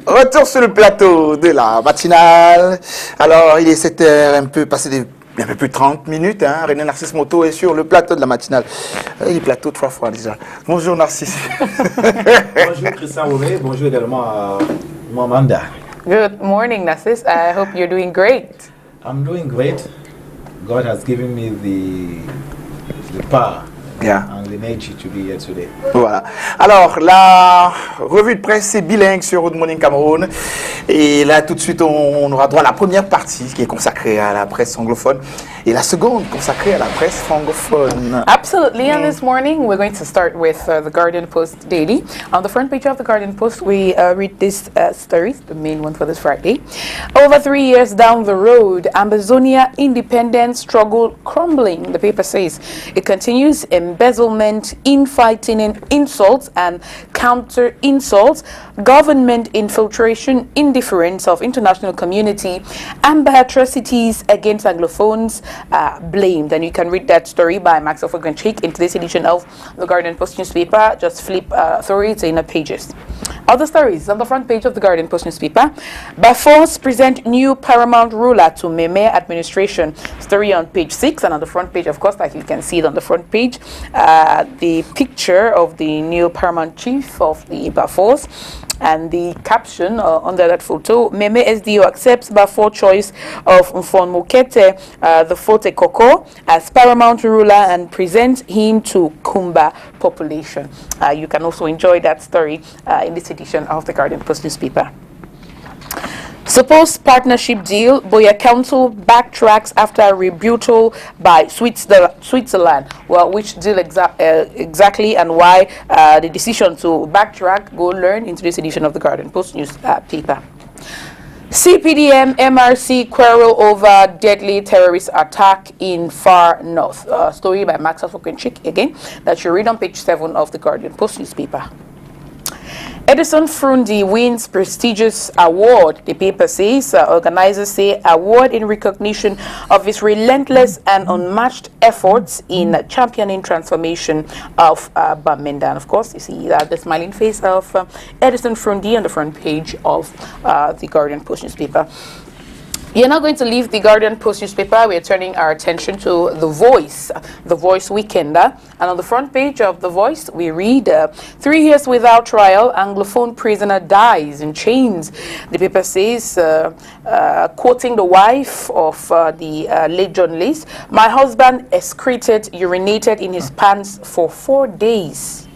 Retour sur le plateau de la matinale. Alors, il est 7h, un peu passé un peu plus de 30 minutes. Hein. René Narcisse Moto est sur le plateau de la matinale. Il est plateau 3 fois déjà. Bonjour Narcisse. Bonjour Christian Roumé, bonjour également à Manga. Good morning, Narcisse. I hope you're doing great. I'm doing great. God has given me the power. Yeah. And the energy to be here today. Voilà. Alors, la revue de presse est bilingue sur Good Morning Cameroun. Et là, tout de suite, on aura droit à la première partie qui est consacrée à la presse anglophone et la seconde consacrée à la presse francophone. Absolutely. And this morning, we're going to start with the Guardian Post Daily. On the front page of the Guardian Post, we read this story, the main one for this Friday. Over 3 years down the road, Amazonia independence struggle crumbling, the paper says. It continues embezzlement, infighting, and insults and counter insults, government infiltration, indifference of international community, and atrocities against Anglophones blamed. And you can read that story by Max Offerganchik in today's edition of the Guardian Post newspaper. Just flip through it in pages. Other stories on the front page of the Guardian Post newspaper. Bafors present new paramount ruler to Meme administration. Story on page 6, and on the front page, of course, like you can see it on the front page, the picture of the new paramount chief of the Bafors, and the caption under that photo: Meme SDO accepts Bafor choice of Mfon Mokete, the Fote Koko, as paramount ruler and presents him to Kumba population. You can also enjoy that story in this edition of the Guardian Post newspaper. Supposed partnership deal, Boya Council backtracks after a rebuttal by Switzerland. Well, which deal exactly and why the decision to backtrack, go learn in today's edition of the Guardian Post newspaper. CPDM MRC quarrel over deadly terrorist attack in far north. Story by Max Offerganchik again that you read on page 7 of the Guardian Post newspaper. Edison Frundi wins prestigious award, the paper says. Organizers say award in recognition of his relentless and unmatched efforts in championing transformation of Bamenda. And of course, you see the smiling face of Edison Frundi on the front page of the Guardian Post newspaper. We are now going to leave the Guardian Post newspaper. We are turning our attention to The Voice Weekender. And on the front page of The Voice, we read, 3 years without trial, Anglophone prisoner dies in chains. The paper says, quoting the wife of the late journalist, my husband urinated in his pants for 4 days.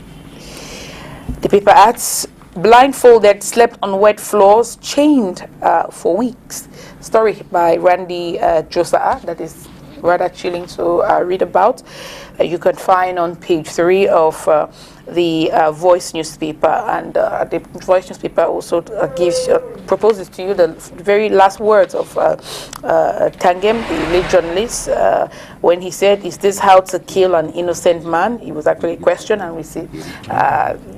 The paper adds, blindfolded, slept on wet floors, chained for weeks. Story by Randy Josa that is rather chilling to read about. You can find on page 3 of the Voice newspaper, and the Voice newspaper also proposes to you the very last words of Tangem, the late journalist, when he said, "Is this how to kill an innocent man?" He was actually questioned, and we see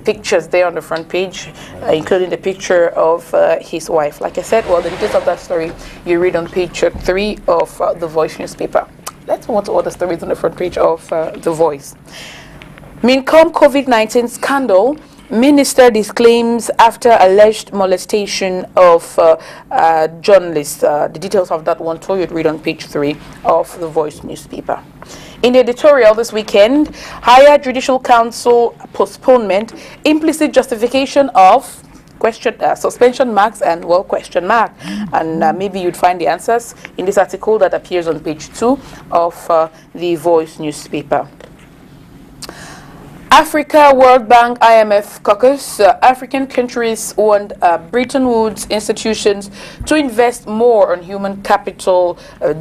pictures there on the front page, including the picture of his wife. Like I said, well, the details of that story you read on page 3 of the Voice newspaper. Let's move on to other stories on the front page of The Voice. Mincom COVID-19 scandal. Minister disclaims after alleged molestation of journalists. The details of that one too you'd read on page 3 of The Voice newspaper. In the editorial this weekend, Higher Judicial Council postponement, implicit justification of suspension marks and question mark, and maybe you'd find the answers in this article that appears on page 2 of the Voice newspaper. Africa, World Bank, IMF caucus. African countries want Bretton Woods institutions to invest more on human capital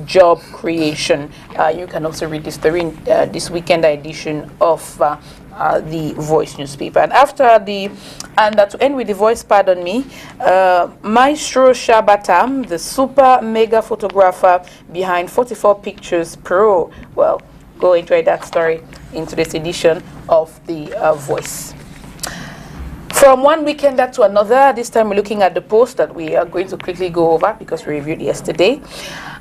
job creation. You can also read this story in this weekend edition of the Voice newspaper. And to end with the Voice, pardon me, Maestro Shabatam, the super mega photographer behind 44 Pictures Pro. Well, go enjoy that story in today's edition of the Voice. From one weekender to another, this time we're looking at the post that we are going to quickly go over because we reviewed yesterday.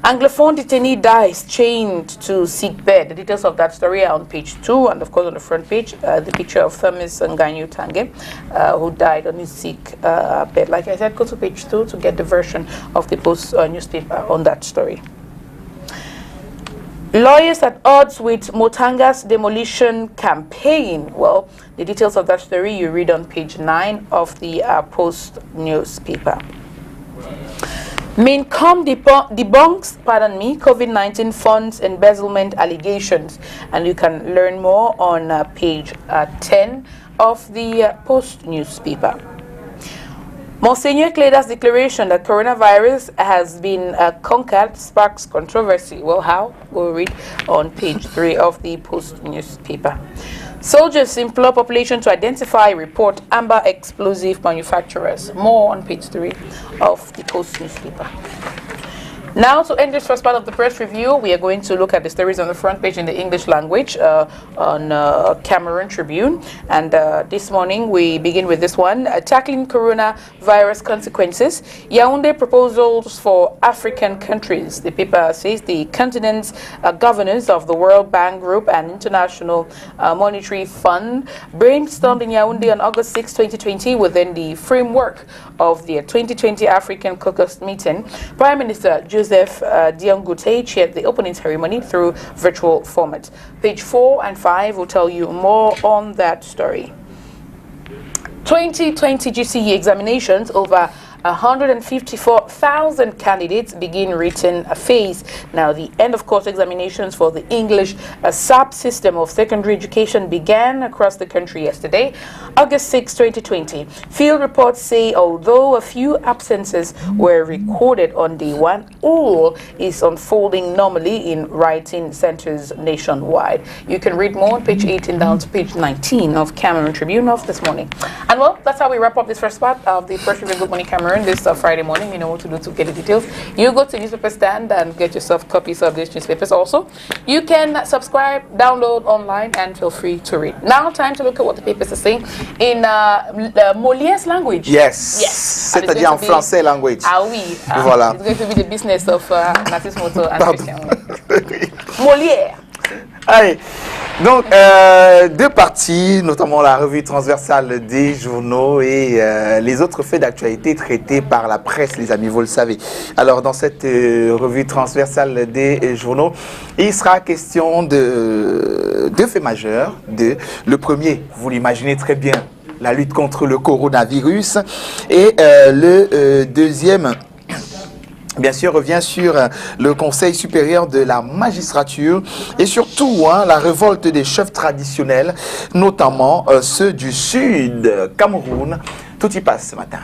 Anglophone detainee dies chained to sick bed. The details of that story are on page 2, and of course on the front page, the picture of Thomas Nganyu Tange, who died on his sick bed. Like I said, go to page 2 to get the version of the Post newspaper on that story. Lawyers at odds with Motanga's demolition campaign. Well, the details of that story you read on page 9 of the Post newspaper. Mincom debunks, COVID-19 funds embezzlement allegations, and you can learn more on page 10 of the Post newspaper. Monsignor Kleda's declaration that coronavirus has been conquered sparks controversy. Well, how? We'll read on page 3 of the Post newspaper. Soldiers implore population to identify, report amber explosive manufacturers. More on page 3 of the Post newspaper. Now, to end this first part of the press review, we are going to look at the stories on the front page in the English language on Cameroon Tribune. And this morning, we begin with this one, tackling coronavirus consequences. Yaoundé proposals for African countries. The paper says the continent's governors of the World Bank Group and International Monetary Fund brainstormed in Yaoundé on August 6, 2020 within the framework of the 2020 African Caucus meeting. Prime Minister Joseph Diangote chaired the opening ceremony through virtual format. Page 4 and 5 will tell you more on that story. 2020 GCE examinations, over 154,000 candidates begin written phase. Now, the end of course examinations for the English subsystem of secondary education began across the country yesterday, August 6, 2020. Field reports say although a few absences were recorded on day 1, all is unfolding normally in writing centers nationwide. You can read more on page 18 down to page 19 of Cameroon Tribune of this morning. And well, that's how we wrap up this first part of the Press Review Good Morning Cameroon this Friday morning. You know what to do to get the details. You go to newspaper stand and get yourself copies of these newspapers also. You can subscribe, download online, and feel free to read. Now, time to look at what the papers are saying in Molière's language. Yes. C'est-à-dire en français language. Ah oui. Voilà. It's going to be the business of Natis Moto and Christian. Molière. Allez. Donc, deux parties, notamment la revue transversale des journaux et les autres faits d'actualité traités par la presse, les amis, vous le savez. Alors, dans cette revue transversale des journaux, il sera question de deux faits majeurs. Le premier, vous l'imaginez très bien, la lutte contre le coronavirus. Et le deuxième, bien sûr, revient sur le Conseil supérieur de la magistrature et surtout la révolte des chefs traditionnels, notamment ceux du Sud, Cameroun. Tout y passe ce matin.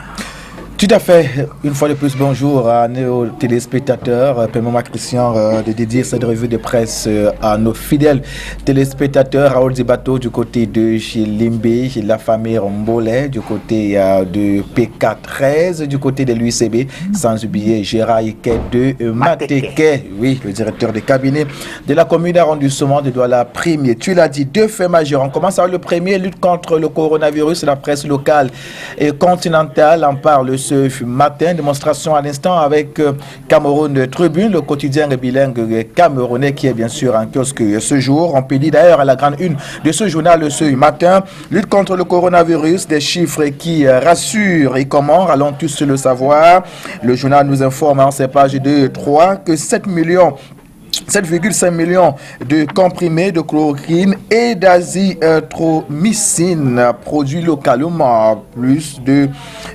Tout à fait. Une fois de plus, bonjour à nos téléspectateurs. Permettez-moi, Christian, de dédier cette revue de presse à nos fidèles téléspectateurs à Bateau du côté de chez Limbe, chez la famille Rombolais, du côté de PK13, du côté de l'UCB, sans oublier Gérard Iké de Mateke, oui, le directeur de cabinet de la commune d'arrondissement de Duala. Premier, tu l'as dit, deux faits majeurs. On commence avec le premier, lutte contre le coronavirus. La presse locale et continentale en parle ce matin, démonstration à l'instant avec Cameroun Tribune, le quotidien bilingue camerounais qui est bien sûr en kiosque ce jour. On peut dire d'ailleurs à la grande une de ce journal ce matin, lutte contre le coronavirus, des chiffres qui rassurent et comment, allons tous le savoir. Le journal nous informe en ses pages 2 et 3 que 7,5 millions de comprimés de chloroquine et d'azithromycine produits localement, plus de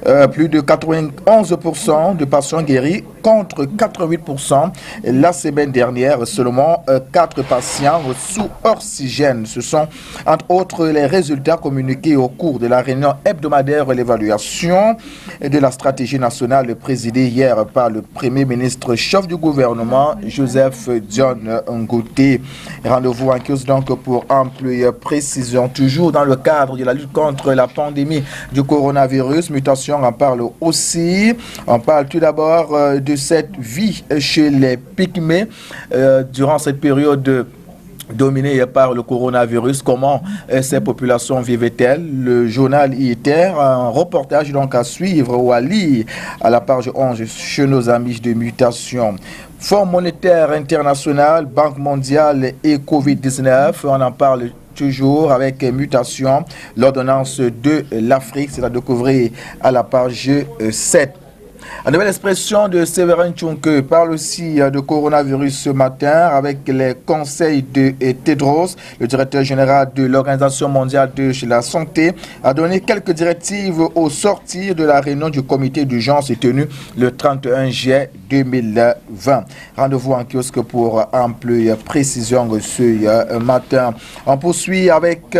91% de patients guéris contre 88% la semaine dernière. Seulement 4 patients sous oxygène. Ce sont entre autres les résultats communiqués au cours de la réunion hebdomadaire l'évaluation de la stratégie nationale présidée hier par le Premier ministre chef du gouvernement Joseph John Ngouté. Rendez-vous en kiosque donc pour ample précision. Toujours dans le cadre de la lutte contre la pandémie du coronavirus, Mutation en parle aussi. On parle tout d'abord de cette vie chez les Pygmées durant cette période dominées par le coronavirus. Comment ces populations vivaient-elles? Le journal ITER, un reportage donc à suivre ou à lire à la page 11 chez nos amis de Mutation. Fonds monétaire international, Banque mondiale et Covid-19, on en parle toujours avec Mutation, l'ordonnance de l'Afrique, c'est à découvrir à la page 7. La nouvelle expression de Séverin Tchonke parle aussi de coronavirus ce matin avec les conseils de Tedros, le directeur général de l'Organisation mondiale de la santé, a donné quelques directives au sortir de la réunion du comité d'urgence tenue le 31 juillet 2020. Rendez-vous en kiosque pour ample précision ce matin. On poursuit avec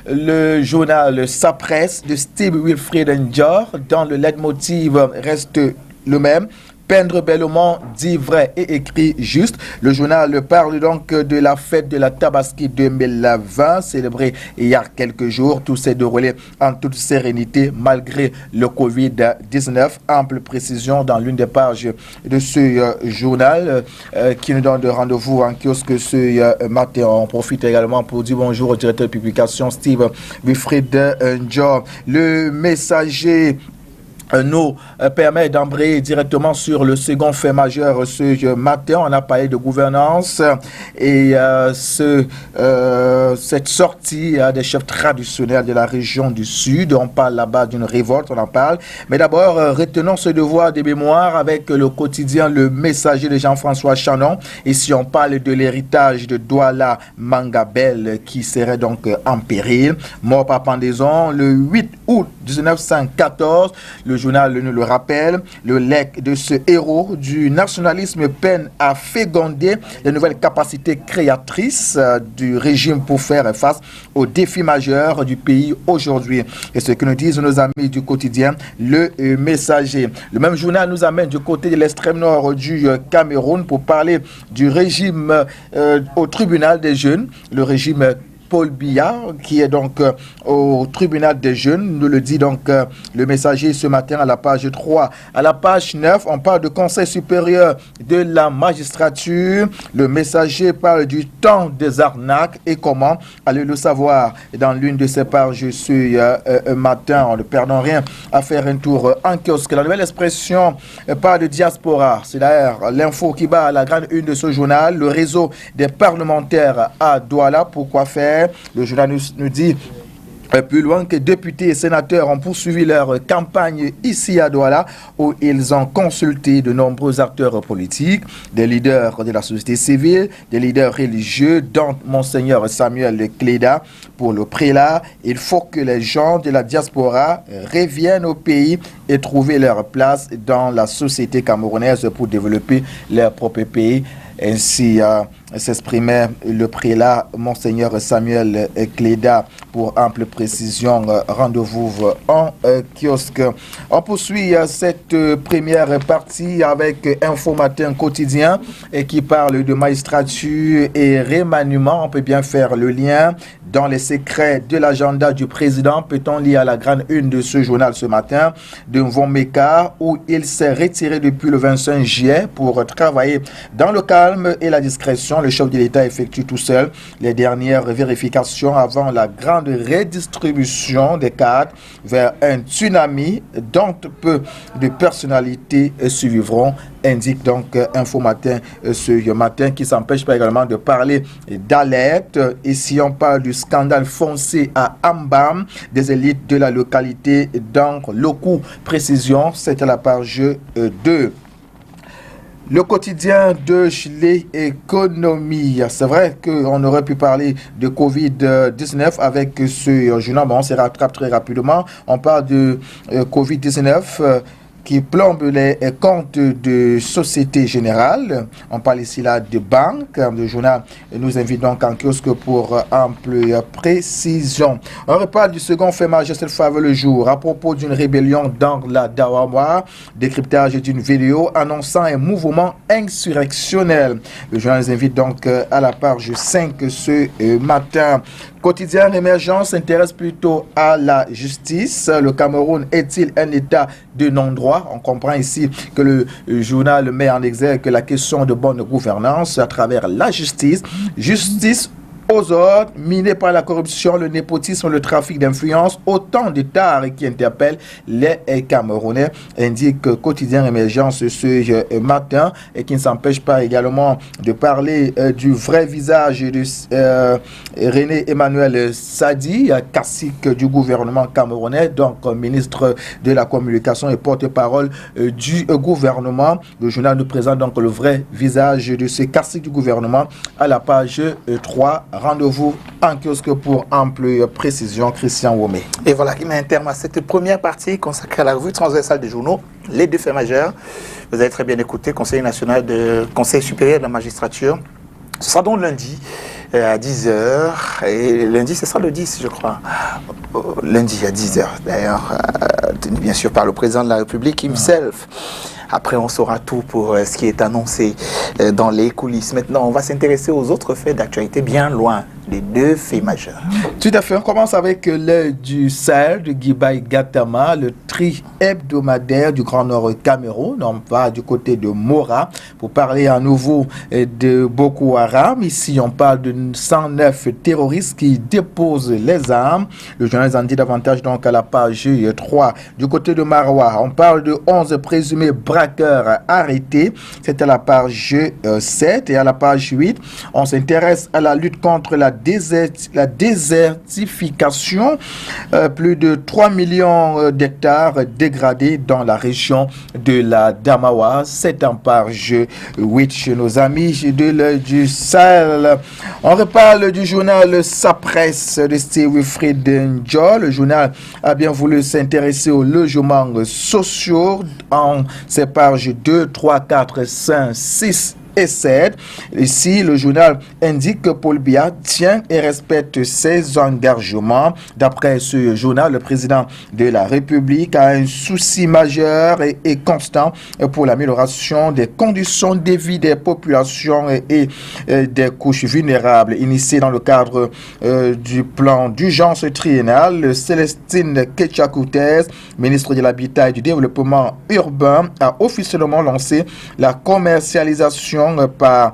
le journal Sa Presse de Steve Wilfried Njor, dans le leitmotiv reste le même. Peindre bellement, dit vrai et écrit juste. Le journal parle donc de la fête de la Tabaski 2020, célébrée il y a quelques jours. Tout s'est déroulé en toute sérénité malgré le Covid-19. Ample précision dans l'une des pages de ce journal qui nous donne de rendez-vous en kiosque ce matin. On profite également pour dire bonjour au directeur de publication Steve Wilfried Njor. Le messager nous permet d'embrayer directement sur le second fait majeur ce matin. On a parlé de gouvernance et cette sortie des chefs traditionnels de la région du Sud. On parle là-bas d'une révolte, on en parle. Mais d'abord, retenons ce devoir de mémoire avec le quotidien Le Messager de Jean-François Chanon. Ici, on parle de l'héritage de Duala Manga qui serait donc en péril. Mort par pendaison le 8 août 1914. Le journal nous le rappelle, le legs de ce héros du nationalisme peine à féconder les nouvelles capacités créatrices du régime pour faire face aux défis majeurs du pays aujourd'hui. Et ce que nous disent nos amis du quotidien, Le Messager. Le même journal nous amène du côté de l'extrême nord du Cameroun pour parler du régime au tribunal des jeunes, le régime Paul Biya, qui est donc au tribunal des jeunes, nous le dit donc le Messager ce matin à la page 3. À la page 9, on parle de Conseil supérieur de la magistrature. Le Messager parle du temps des arnaques et comment aller le savoir. Dans l'une de ces pages ce matin, en ne perdant rien, à faire un tour en kiosque. La nouvelle expression parle de diaspora. C'est d'ailleurs l'info qui bat à la grande une de ce journal. Le réseau des parlementaires à Duala. Pourquoi faire? Le journal nous dit plus loin que députés et sénateurs ont poursuivi leur campagne ici à Duala, où ils ont consulté de nombreux acteurs politiques, des leaders de la société civile, des leaders religieux, dont Monseigneur Samuel Cléda. Pour le prélat, il faut que les gens de la diaspora reviennent au pays et trouver leur place dans la société camerounaise pour développer leur propre pays. Ainsi s'exprimait le prélat Monseigneur Samuel Cléda. Pour ample précision, rendez-vous en kiosque. On poursuit cette première partie avec Info Matin quotidien et qui parle de magistrature et remaniement. On peut bien faire le lien. Dans les secrets de l'agenda du président, peut-on lire à la grande une de ce journal ce matin, de Meka, où il s'est retiré depuis le 25 juillet pour travailler dans le calme et la discrétion. Le chef de l'État effectue tout seul les dernières vérifications avant la grande redistribution des cartes vers un tsunami dont peu de personnalités suivront, indique donc Info Matin ce matin, qui s'empêche pas également de parler d'alerte. Ici, on parle du scandale foncé à Ambam, des élites de la localité dans le coup. Précision, c'est à la page 2. Le quotidien de l'économie. C'est vrai qu'on aurait pu parler de Covid-19 avec ce journal, mais on se rattrape très rapidement. On parle de Covid-19 qui plombe les comptes de Société Générale. On parle ici là de banque. Le journal nous invite donc en kiosque pour ample précision. On reparle du second fait majeur cette fois le jour à propos d'une rébellion dans la Dawawa, décryptage d'une vidéo annonçant un mouvement insurrectionnel. Le journal nous invite donc à la page 5 ce matin. Quotidien Émergence s'intéresse plutôt à la justice. Le Cameroun est-il un état de non-droit? On comprend ici que le journal met en exergue la question de bonne gouvernance à travers la justice. Justice aux ordres, minés par la corruption, le népotisme, le trafic d'influence, autant de tares qui interpellent les Camerounais, indique Quotidien Émergence ce matin, et qui ne s'empêche pas également de parler du vrai visage de René Emmanuel Sadi, cacique du gouvernement camerounais, donc ministre de la communication et porte-parole du gouvernement. Le journal nous présente donc le vrai visage de ce cacique du gouvernement à la page 3. Rendez-vous en kiosque pour ample précision, Christian Womé. Et voilà qui met un terme à cette première partie consacrée à la revue transversale des journaux, les deux faits majeurs. Vous avez très bien écouté, Conseil supérieur de la magistrature. Ce sera donc lundi à 10h. Et lundi, ce sera le 10, je crois. Lundi à 10h, d'ailleurs, tenu bien sûr par le président de la République himself. Après, on saura tout pour ce qui est annoncé dans les coulisses. Maintenant, on va s'intéresser aux autres faits d'actualité bien loin des deux faits majeurs. Tout à fait. On commence avec l'œil du Sahel de Guibaï Gatama, le tri hebdomadaire du Grand Nord Cameroun. On va du côté de Mora pour parler à nouveau de Boko Haram. Ici, on parle de 109 terroristes qui déposent les armes. Le journal en dit davantage donc à la page 3. Du côté de Maroua, on parle de 11 présumés braqueurs arrêtés. C'est à la page 7. Et à la page 8, on s'intéresse à la lutte contre la désertification. Plus de 3 millions d'hectares dégradés dans la région de la Damawa. C'est en page 8 chez nos amis de l'œil du Sahel. On reparle du journal Sa Presse de Steve Wilfried Njol. Le journal a bien voulu s'intéresser aux logements sociaux en ces pages 2, 3, 4, 5, 6 et 7. Ici, le journal indique que Paul Biya tient et respecte ses engagements. D'après ce journal, le président de la République a un souci majeur et constant pour l'amélioration des conditions de vie des populations et des couches vulnérables. Initié dans le cadre du plan d'urgence triennale, Célestine Ketchakoutez, ministre de l'Habitat et du Développement urbain, a officiellement lancé la commercialisation par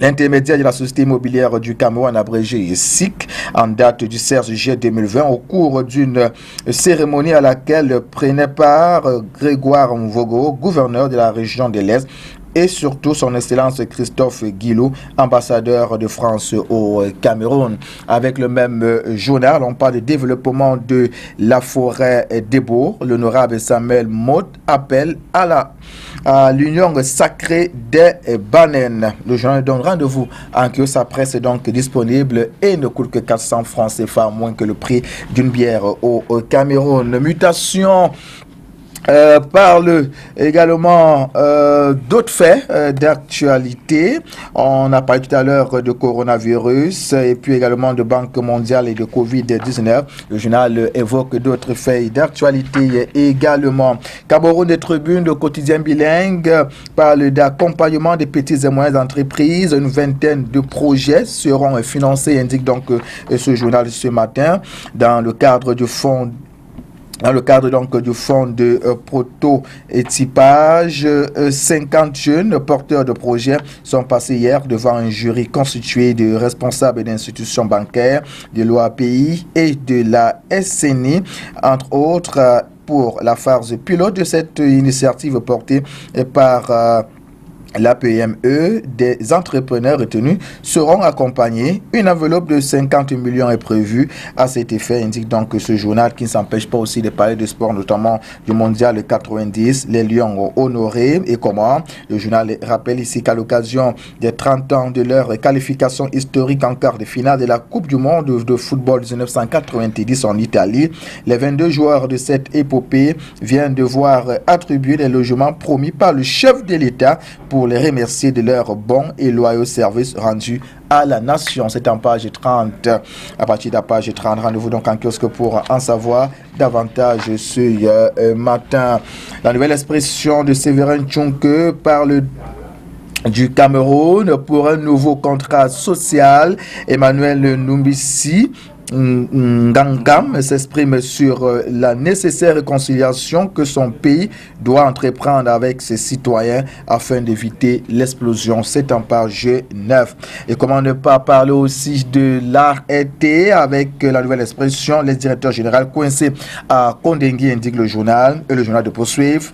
l'intermédiaire de la Société immobilière du Cameroun, abrégée SIC, en date du 16 juillet 2020, au cours d'une cérémonie à laquelle prenait part Grégoire Mvogo, gouverneur de la région de l'Est, et surtout son Excellence Christophe Guilou, ambassadeur de France au Cameroun. Avec le même journal, on parle de développement de la forêt des Bourgs. L'honorable Samuel Mott appelle à l'union sacrée des bananes. Le journal donne rendez-vous en kiosque. Sa presse est donc disponible et ne coûte que 400 francs CFA, moins que le prix d'une bière au Cameroun. Mutation parle également d'autres faits d'actualité. On a parlé tout à l'heure de coronavirus et puis également de Banque mondiale et de Covid-19. Le journal évoque d'autres faits d'actualité également. Cameroun des tribunes, le quotidien bilingue, parle d'accompagnement des petites et moyennes entreprises. Une vingtaine de projets seront financés, indique donc ce journal ce matin, dans le cadre du fonds donc du fonds de prototypage. 50 jeunes porteurs de projets sont passés hier devant un jury constitué de responsables d'institutions bancaires, de l'OAPI et de la SNI, entre autres, pour la phase pilote de cette initiative portée par la PME. Des entrepreneurs retenus seront accompagnés. Une enveloppe de 50 millions est prévue à cet effet, indique donc ce journal, qui ne s'empêche pas aussi de parler de sport, notamment du mondial 90, les Lions honorés. Et comment le journal rappelle ici qu'à l'occasion des 30 ans de leur qualification historique en quart de finale de la Coupe du Monde de football 1990 en Italie, les 22 joueurs de cette épopée viennent de voir attribuer les logements promis par le chef de l'État pour les remercier de leur bon et loyaux service rendu à la nation. C'est en page 30. À partir de la page 30, rendez-vous donc en kiosque pour en savoir davantage ce matin. La nouvelle expression de Séverin Tchonke parle du Cameroun pour un nouveau contrat social. Emmanuel Numbissi Ngangam s'exprime sur la nécessaire réconciliation que son pays doit entreprendre avec ses citoyens afin d'éviter l'explosion. C'est en page 9. Et comment ne pas parler aussi de l'ART avec la nouvelle expression, les directeurs généraux coincés à Kondengui, indique le journal, et le journal de poursuivre.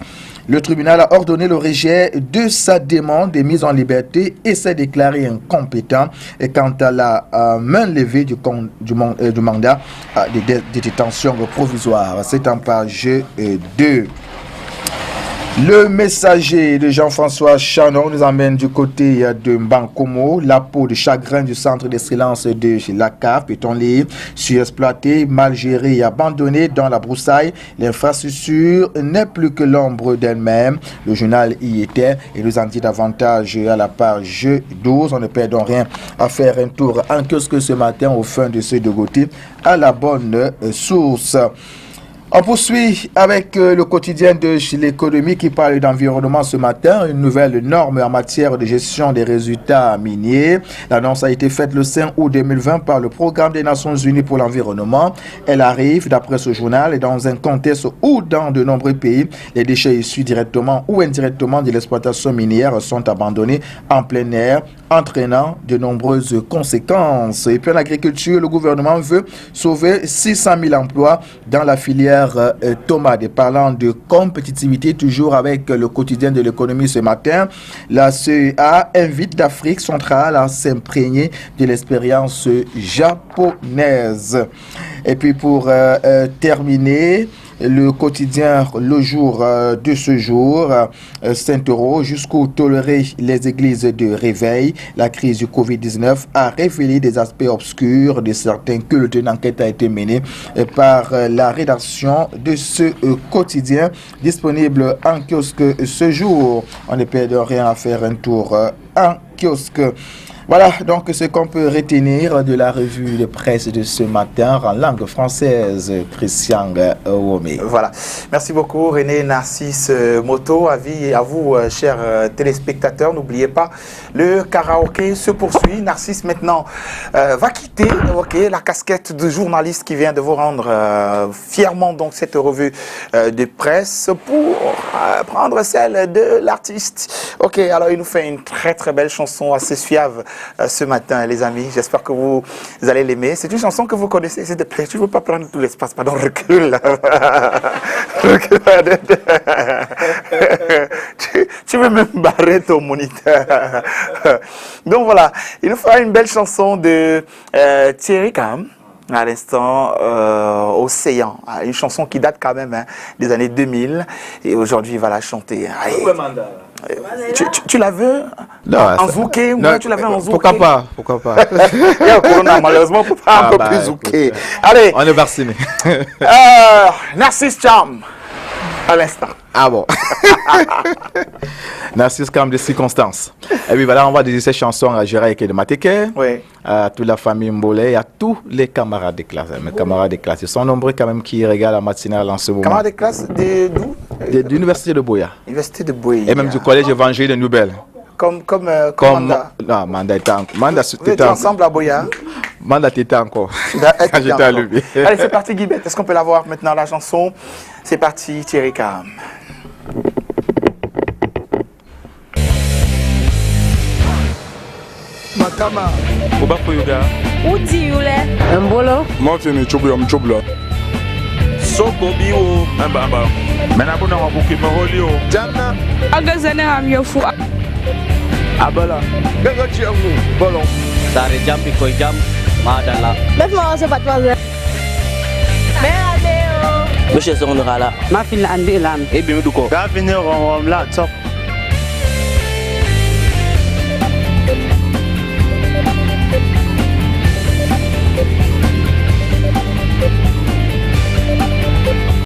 Le tribunal a ordonné le rejet de sa demande de mise en liberté et s'est déclaré incompétent. Et quant à la main levée du mandat de détention provisoire, c'est en page 2. Le messager de Jean-François Chanon nous emmène du côté de Mbankomo. La peau de chagrin du centre d'excellence de la CAF est en ligne, surexploité, mal géré et abandonné dans la broussaille. L'infrastructure n'est plus que l'ombre d'elle-même. Le journal y était et nous en dit davantage à la page 12. On ne perd donc rien à faire un tour en kiosque ce matin au fin de ce de Gauthier à la bonne source. On poursuit avec le quotidien de l'économie qui parle d'environnement ce matin. Une nouvelle norme en matière de gestion des résultats miniers. L'annonce a été faite le 5 août 2020 par le Programme des Nations Unies pour l'environnement. Elle arrive, d'après ce journal, et dans un contexte où dans de nombreux pays, les déchets issus directement ou indirectement de l'exploitation minière sont abandonnés en plein air, entraînant de nombreuses conséquences. Et puis en agriculture, le gouvernement veut sauver 600 000 emplois dans la filière tomate. Et parlant de compétitivité, toujours avec le quotidien de l'économie ce matin, la CEA invite l'Afrique centrale à s'imprégner de l'expérience japonaise. Et puis pour terminer, le quotidien Le Jour de ce jour s'interroge jusqu'où tolérer les églises de réveil. La crise du Covid-19 a révélé des aspects obscurs de certains cultes. Une enquête a été menée par la rédaction de ce quotidien disponible en kiosque ce jour. On ne perd rien à faire un tour en kiosque. Voilà donc ce qu'on peut retenir de la revue de presse de ce matin en langue française. Christian Womé. Voilà. Merci beaucoup René Narcisse Moto. Avis à vous, chers téléspectateurs. N'oubliez pas, le karaoké se poursuit. Narcisse maintenant va quitter la casquette de journaliste qui vient de vous rendre fièrement donc cette revue de presse pour prendre celle de l'artiste. Ok, alors il nous fait une très très belle chanson assez suave ce matin, les amis. J'espère que vous allez l'aimer. C'est une chanson que vous connaissez, s'il te plaît. Tu ne veux pas prendre tout l'espace. Pardon, recule. tu veux même barrer ton moniteur. Donc voilà, il nous fera une belle chanson de Thierry Cam. À l'instant, Océan, une chanson qui date quand même des années 2000 et aujourd'hui il va la chanter. Tu la veux en zouké? Ouais, tu la veux en zouké? Pourquoi pas Il y a Corona, malheureusement, on ne peut pas un peu plus zouké. Allez, on est vacciné. Narcisse Charm, à l'instant. Ah bon. Narcisse Charm de circonstances. Et puis voilà, on va dédier cette chanson à Gérard et de Mateke, oui, à toute la famille Mbolé et à tous les camarades de classe. Mes camarades de classe, ils sont nombreux quand même qui regardent la matinale en ce moment. Camarades de classe d'où? De l'université de Boya. Université de Boya. Et même du collège évangile de Nouvelle. Comme Manga. Non, Manga était encore. Vous étiez ensemble à Boya? Manga était encore. Quand j'étais à Lubé. Allez, c'est parti, Guibette. Est-ce qu'on peut la voir maintenant, la chanson? C'est parti, Thierry Cam. Makama. Oba Koyoga. Uti yule. Mbolo. Martin Chobla. Soko biwo. Amba. Mena bona wabuki maholio. Jana. Agazane amyofu. Abala. Gaga chiangu. Bolon. Sare jampi ko jam. Madala. Befma se patwaze. Meadeo. Monsieur Sonora là. Ma fille andi lam. Et bien du coup. Ga venir on la top.